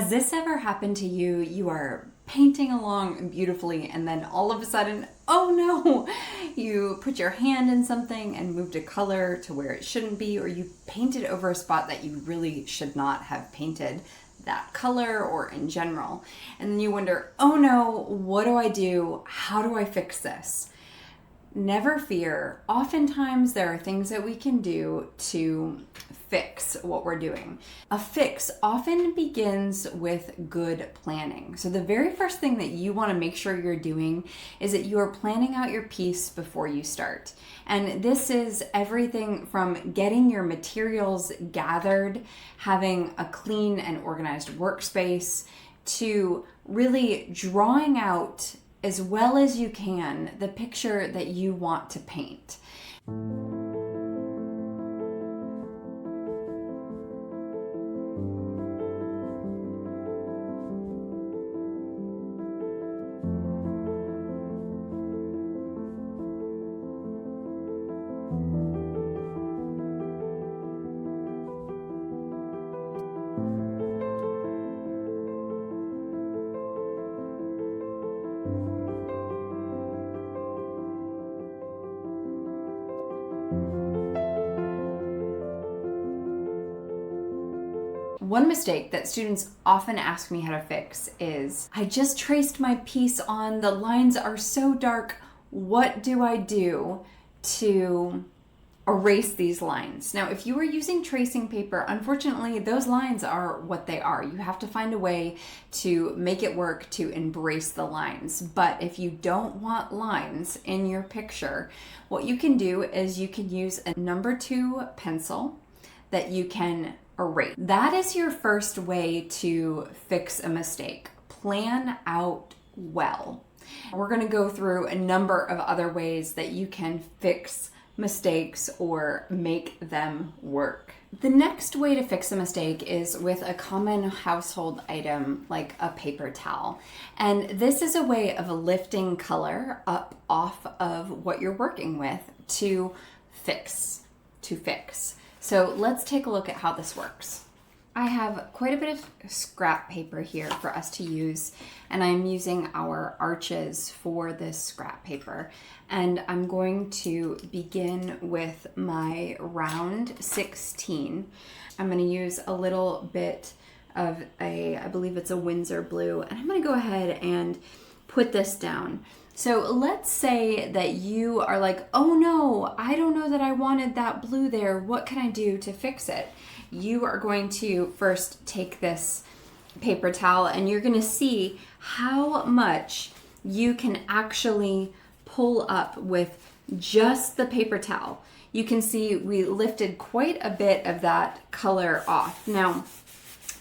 Has this ever happened to you? You are painting along beautifully and then all of a sudden, oh no, you put your hand in something and moved a color to where it shouldn't be, or you painted over a spot that you really should not have painted that color or in general. And then you wonder, oh no, what do I do? How do I fix this? Never fear. Oftentimes there are things that we can do to fix what we're doing. A fix often begins with good planning. So the very first thing that you want to make sure you're doing is that you are planning out your piece before you start. And this is everything from getting your materials gathered, having a clean and organized workspace, to really drawing out as well as you can the picture that you want to paint. One mistake that students often ask me how to fix is, I just traced my piece on, the lines are so dark, what do I do to erase these lines? Now, if you are using tracing paper, unfortunately, those lines are what they are. You have to find a way to make it work to embrace the lines. But if you don't want lines in your picture, what you can do is you can use a number 2 pencil that you can erase. That is your first way to fix a mistake. Plan out well. We're going to go through a number of other ways that you can fix mistakes or make them work. The next way to fix a mistake is with a common household item like a paper towel. And this is a way of lifting color up off of what you're working with to fix. So let's take a look at how this works. I have quite a bit of scrap paper here for us to use, and I'm using our arches for this scrap paper. And I'm going to begin with my round 16. I'm going to use a little bit of I believe it's a Windsor blue, and I'm going to go ahead and put this down. So let's say that you are like, oh no, I don't know that I wanted that blue there. What can I do to fix it? You are going to first take this paper towel and you're going to see how much you can actually pull up with just the paper towel. You can see we lifted quite a bit of that color off. Now,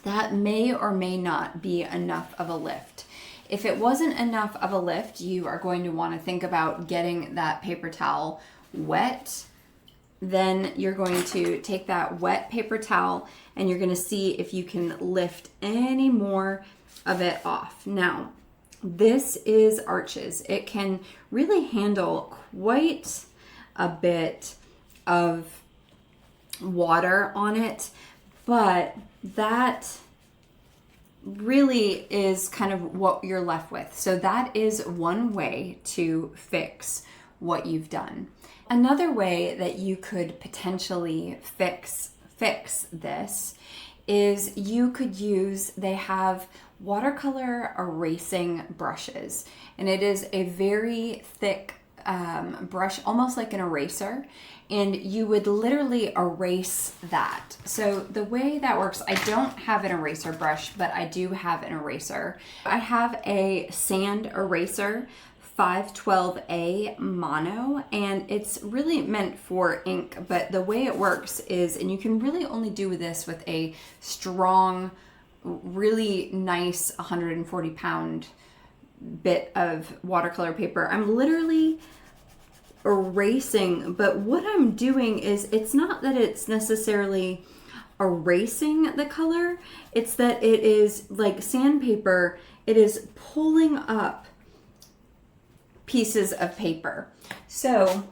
that may or may not be enough of a lift. If it wasn't enough of a lift, you are going to want to think about getting that paper towel wet. Then you're going to take that wet paper towel and you're going to see if you can lift any more of it off. Now, this is arches. It can really handle quite a bit of water on it, but that really is kind of what you're left with. So that is one way to fix what you've done. Another way that you could potentially fix this is you could use, they have watercolor erasing brushes, and it is a very thick brush, almost like an eraser, and you would literally erase that. So the way that works, I don't have an eraser brush, but I do have an eraser. I have a sand eraser 512A mono, and it's really meant for ink, but the way it works is, and you can really only do this with a strong, really nice 140-pound bit of watercolor paper. I'm literally erasing, but what I'm doing is, it's not that it's necessarily erasing the color, it's that it is like sandpaper, it is pulling up pieces of paper. So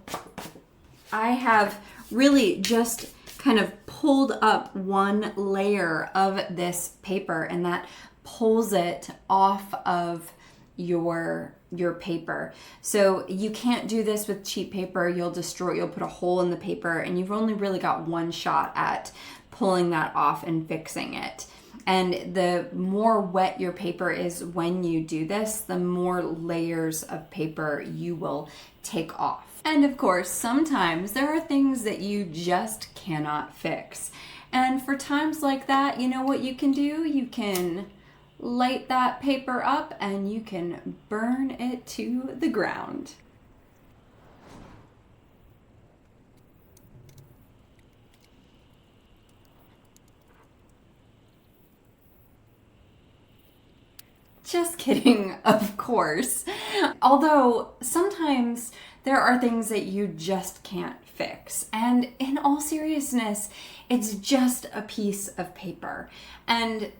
I have really just kind of pulled up one layer of this paper, and that pulls it off of your paper. So you can't do this with cheap paper. You'll put a hole in the paper, and you've only really got one shot at pulling that off and fixing it. And the more wet your paper is when you do this, the more layers of paper you will take off. And of course, sometimes there are things that you just cannot fix. And for times like that, you know what you can do? You can light that paper up and you can burn it to the ground. Just kidding, of course. Although sometimes there are things that you just can't fix. And in all seriousness, it's just a piece of paper. And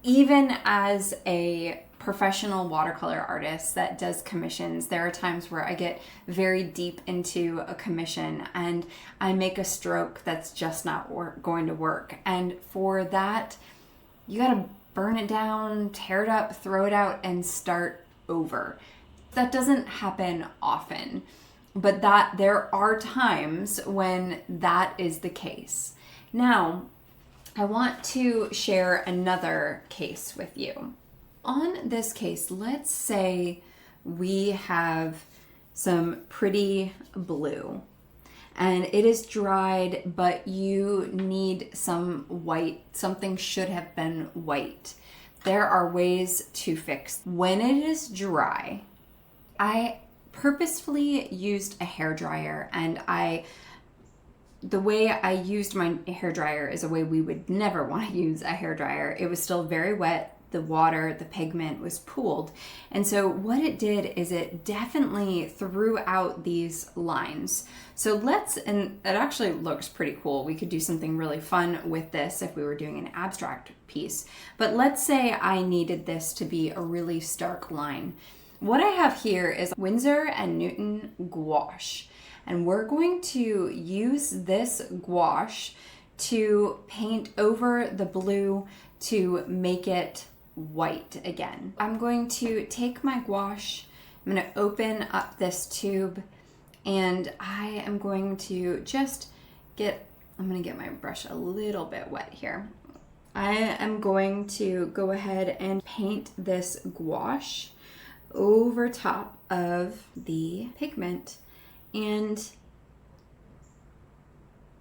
even as a professional watercolor artist that does commissions, there are times where I get very deep into a commission and I make a stroke that's just not going to work. And for that, you gotta burn it down, tear it up, throw it out, and start over. That doesn't happen often, but there are times when that is the case. Now, I want to share another case with you. On this case, let's say we have some pretty blue and it is dried, but you need some white. Something should have been white. There are ways to fix. When it is dry, I purposefully used a hairdryer, and the way I used my hairdryer is a way we would never want to use a hairdryer. It was still very wet. The water, the pigment was pooled. And so what it did is it definitely threw out these lines. So and it actually looks pretty cool. We could do something really fun with this if we were doing an abstract piece. But let's say I needed this to be a really stark line. What I have here is Winsor & Newton gouache. And we're going to use this gouache to paint over the blue to make it white again. I'm going to take my gouache, I'm going to open up this tube, and I am going to I'm going to get my brush a little bit wet here. I am going to go ahead and paint this gouache over top of the pigment, and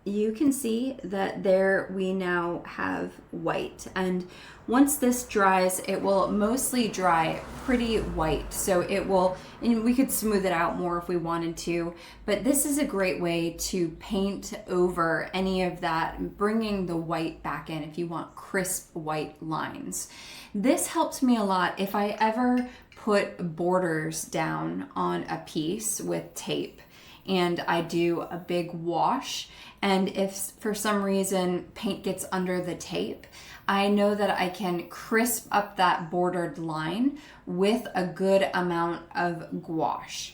you can see that there we now have white. And once this dries, it will mostly dry pretty white. So and we could smooth it out more if we wanted to, but this is a great way to paint over any of that, bringing the white back in if you want crisp white lines. This helps me a lot if I ever put borders down on a piece with tape and I do a big wash, and if for some reason paint gets under the tape, I know that I can crisp up that bordered line with a good amount of gouache.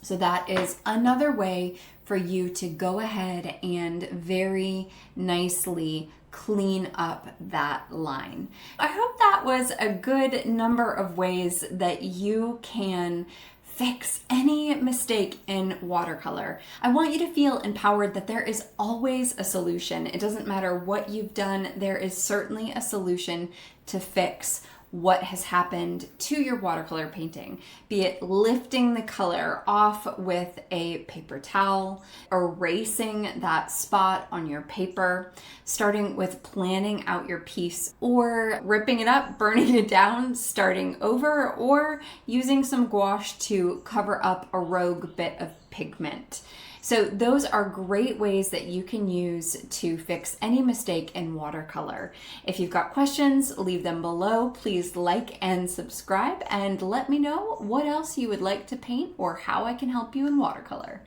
So that is another way for you to go ahead and very nicely clean up that line. I hope that was a good number of ways that you can fix any mistake in watercolor. I want you to feel empowered that there is always a solution. It doesn't matter what you've done, there is certainly a solution to fix what has happened to your watercolor painting, be it lifting the color off with a paper towel, erasing that spot on your paper, starting with planning out your piece, or ripping it up, burning it down, starting over, or using some gouache to cover up a rogue bit of pigment. So those are great ways that you can use to fix any mistake in watercolor. If you've got questions, leave them below. Please like and subscribe and let me know what else you would like to paint or how I can help you in watercolor.